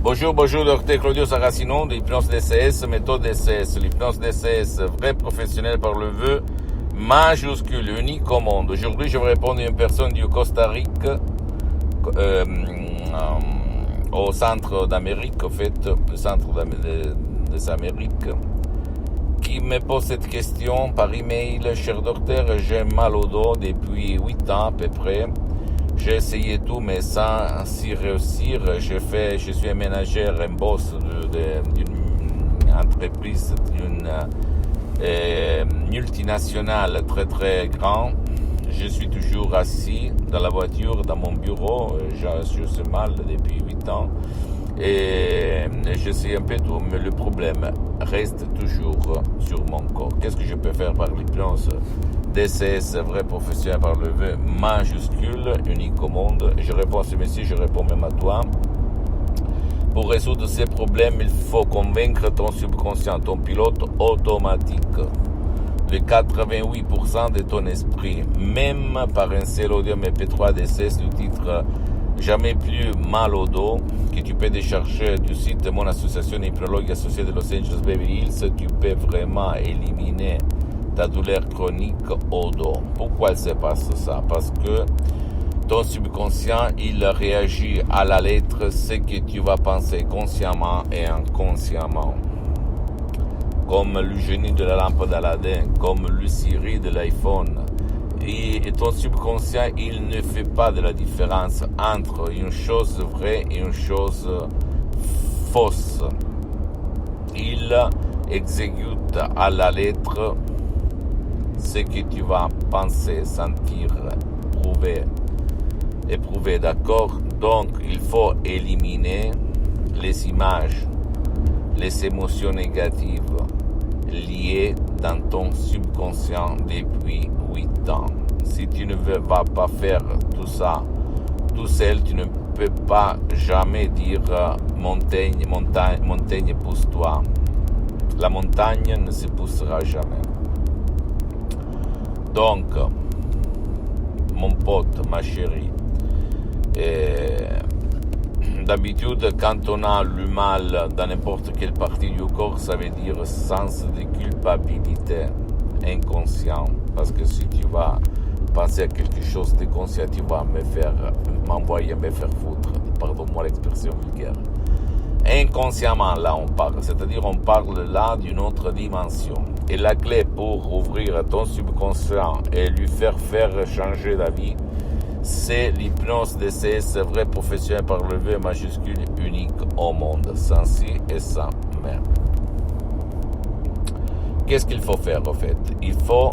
Bonjour, docteur Claudio Saracino de l'hypnose DCS, méthode DCS. L'hypnose DCS, vrai professionnel par le vœu, majuscule, unique au monde. Aujourd'hui, je vais répondre à une personne du Costa Rica, au centre d'Amérique, au fait, le centre des Amériques, qui me pose cette question par email. Cher docteur, j'ai mal au dos depuis 8 ans à peu près. J'ai essayé tout, mais sans s'y réussir. Je suis un ménagère, un boss d'une entreprise, d'une multinationale très très grande. Je suis toujours assis dans la voiture, dans mon bureau. Je suis mal depuis 8 ans. Et je sais un peu tout, mais le problème reste toujours sur mon corps. Qu'est-ce que je peux faire par l'hypnose DCS, vrai professionnel par le vœu, majuscule, unique au monde? Je réponds à ce monsieur, je réponds même à toi. Pour résoudre ces problèmes, il faut convaincre ton subconscient, ton pilote automatique, le 88% de ton esprit, même par un seul audio MP3 DCS du titre Jamais plus mal au dos, que tu peux décharger du site de mon association hypnologue associée de Los Angeles Beverly Hills. Tu peux vraiment éliminer ta douleur chronique au dos. Pourquoi il se passe ça? Parce que ton subconscient, il réagit à la lettre ce que tu vas penser consciemment et inconsciemment. Comme le génie de la lampe d'Aladin, comme le Siri de l'iPhone. Et ton subconscient, il ne fait pas de la différence entre une chose vraie et une chose fausse. Il exécute à la lettre ce que tu vas penser, sentir, éprouver, d'accord? Donc, il faut éliminer les images, les émotions négatives liées dans ton subconscient depuis 8 ans. Si tu ne vas pas faire tout ça tout seul, tu ne peux pas jamais dire montagne, pousse-toi. La montagne ne se poussera jamais. Donc, mon pote, ma chérie, d'habitude, quand on a le mal dans n'importe quelle partie du corps, ça veut dire sens de culpabilité inconscient. Parce que si tu vas penser à quelque chose de conscient, tu vas m'envoyer me faire foutre. Pardonne-moi l'expression vulgaire. Inconsciemment, là, on parle. C'est-à-dire, on parle là d'une autre dimension. Et la clé pour ouvrir ton subconscient et lui faire changer d'avis, c'est l'hypnose DCS, vrai professionnel par le vœu majuscule, unique au monde, sans si et sans mais. Qu'est-ce qu'il faut faire, en fait? Il faut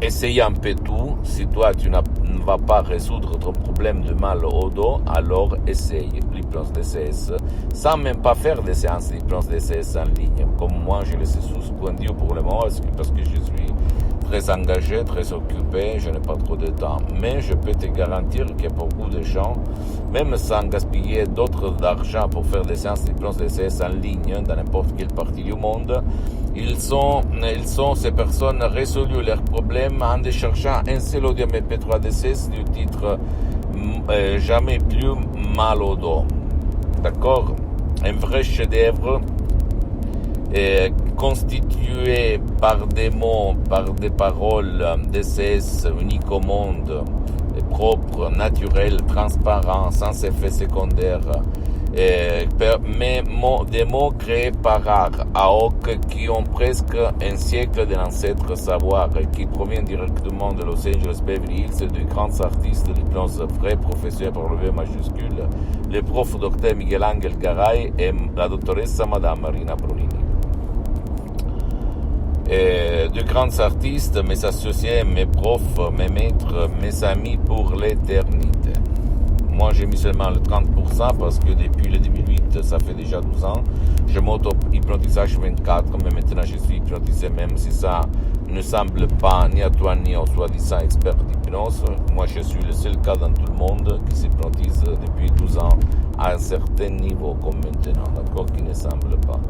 essayer un peu tout. Si toi, tu ne vas pas résoudre ton problème de mal au dos, alors essaye l'hypnose DCS, sans même pas faire des séances d'hypnose DCS en ligne. Comme moi, je les ai suspendues pour le moment, parce que je suis très engagé, très occupé, je n'ai pas trop de temps. Mais je peux te garantir que beaucoup de gens, même sans gaspiller d'autres d'argent pour faire des séances d'hypnose DCS en ligne dans n'importe quelle partie du monde, ils sont ces personnes résolues leurs problèmes en déchargeant un seul audio MP3 DCS du titre Jamais plus mal au dos. D'accord? Un vrai chef-d'œuvre constitué par des mots, par des paroles DCS uniques au monde, propres, naturels, transparents, sans effet secondaire, mais des mots créés par art, AOC, qui ont presque un siècle d'ancêtre savoir, qui proviennent directement de Los Angeles Beverly Hills, de grands artistes de l'hypnose vrai professionnel par le V majuscule, le prof Dr Miguel Ángel Garay et la doctoressa Madame Marina Brunini. De grands artistes, mes associés, mes profs, mes maîtres, mes amis pour l'éternité. Moi, j'ai mis seulement le 30% parce que depuis le 2008, ça fait déjà 12 ans, je m'auto-hypnotisage 24, mais maintenant je suis hypnotisé, même si ça ne semble pas ni à toi ni aux soi-disant experts d'hypnose. Moi, je suis le seul cas dans tout le monde qui s'hypnotise depuis 12 ans à un certain niveau, comme maintenant, d'accord, qui ne semble pas.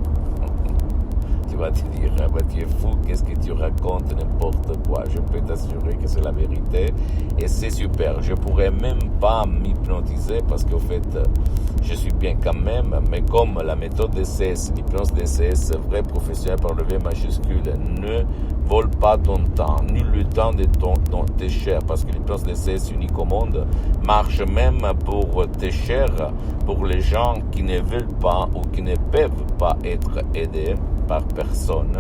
tu vas te dire, ah bah, tu es fou, qu'est-ce que tu racontes, n'importe quoi. Je peux t'assurer que c'est la vérité et c'est super. Je pourrais même pas m'hypnotiser parce qu'au fait, je suis bien quand même, mais comme la méthode DCS, l'hypnose DCS, vrai professionnel par le V majuscule, ne vole pas ton temps, ni le temps de tes chers, parce que l'hypnose DCS unique au monde marche même pour tes chers, pour les gens qui ne veulent pas ou qui ne peuvent pas être aidés par personne.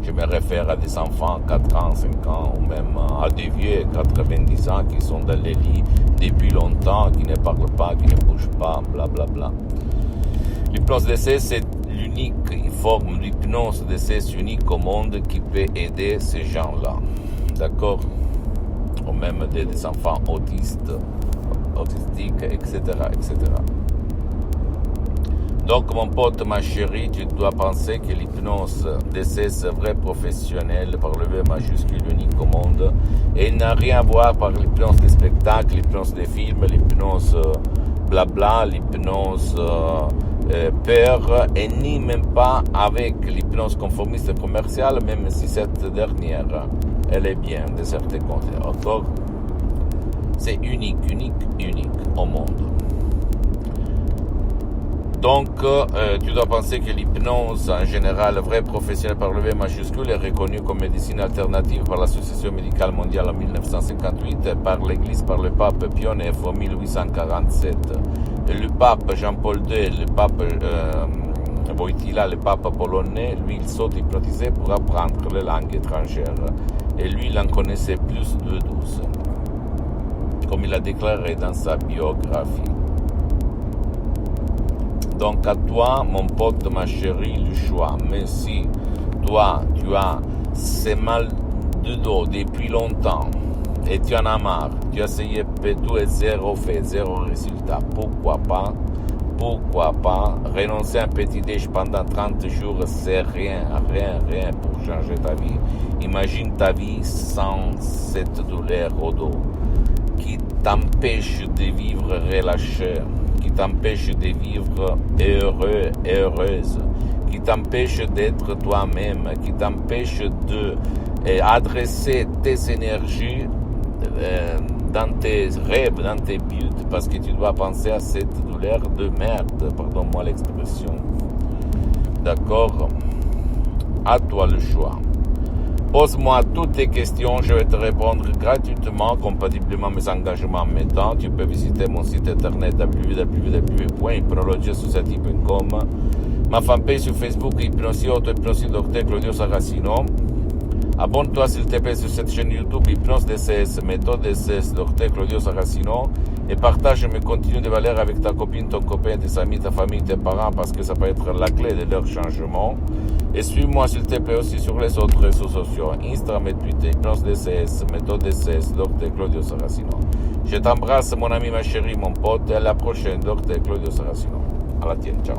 Je me réfère à des enfants 4 ans, 5 ans, ou même à des vieux 90 ans qui sont dans les lits depuis longtemps, qui ne parlent pas, qui ne bougent pas, blablabla. Bla bla. L'hypnose DCS, c'est l'unique forme d'hypnose DCS unique au monde qui peut aider ces gens-là. D'accord? Ou même des enfants autistes, autistiques, etc., etc. Donc, mon pote, ma chérie, tu dois penser que l'hypnose DCS vrai professionnel par le V majuscule unique au monde et n'a rien à voir par l'hypnose des spectacles, l'hypnose des films, l'hypnose blabla, l'hypnose peur et ni même pas avec l'hypnose conformiste commerciale, même si cette dernière, elle est bien de certains côtés. D'accord? C'est unique au monde. Donc, tu dois penser que l'hypnose, en général, vrai professionnel par le V majuscule, est reconnue comme médecine alternative par l'Association médicale mondiale en 1958, par l'Église, par le pape Pie IX en 1847. Le pape Jean-Paul II, le pape Wojtyła, le pape polonais, lui, il s'auto-hypnotisait pour apprendre les langues étrangères. Et lui, il en connaissait plus de 12, comme il a déclaré dans sa biographie. Donc à toi, mon pote, ma chérie, le choix. Mais si toi, tu as ces mal de dos depuis longtemps et tu en as marre, tu as essayé tout et zéro fait, zéro résultat, pourquoi pas renoncer à un petit déj pendant 30 jours, c'est rien pour changer ta vie. Imagine ta vie sans cette douleur au dos qui t'empêche de vivre relâché, qui t'empêche de vivre heureux et heureuse, qui t'empêche d'être toi-même, qui t'empêche de adresser tes énergies dans tes rêves, dans tes buts, parce que tu dois penser à cette douleur de merde, pardonne-moi l'expression. D'accord? À toi le choix. Pose-moi toutes tes questions, je vais te répondre gratuitement, compatiblement à mes engagements en mes temps. Tu peux visiter mon site internet www.hypnologiasociety.com, ma fanpage sur Facebook, Hypnosie Auto, Hypnosie Dr Claudio Saracino. Abonne-toi s'il te plaît sur cette chaîne YouTube Hypnose DCS, méthode DCS, Dr Claudio Saracino, et partage mes contenus de valeur avec ta copine, ton copain, tes amis, ta famille, tes parents, parce que ça peut être la clé de leur changement. Et suis-moi s'il te plaît aussi sur les autres réseaux sociaux, Instagram et Twitter, Hypnose DCS, méthode DCS, Dr Claudio Saracino. Je t'embrasse mon ami, ma chérie, mon pote, et à la prochaine, Dr Claudio Saracino. À la tienne, ciao.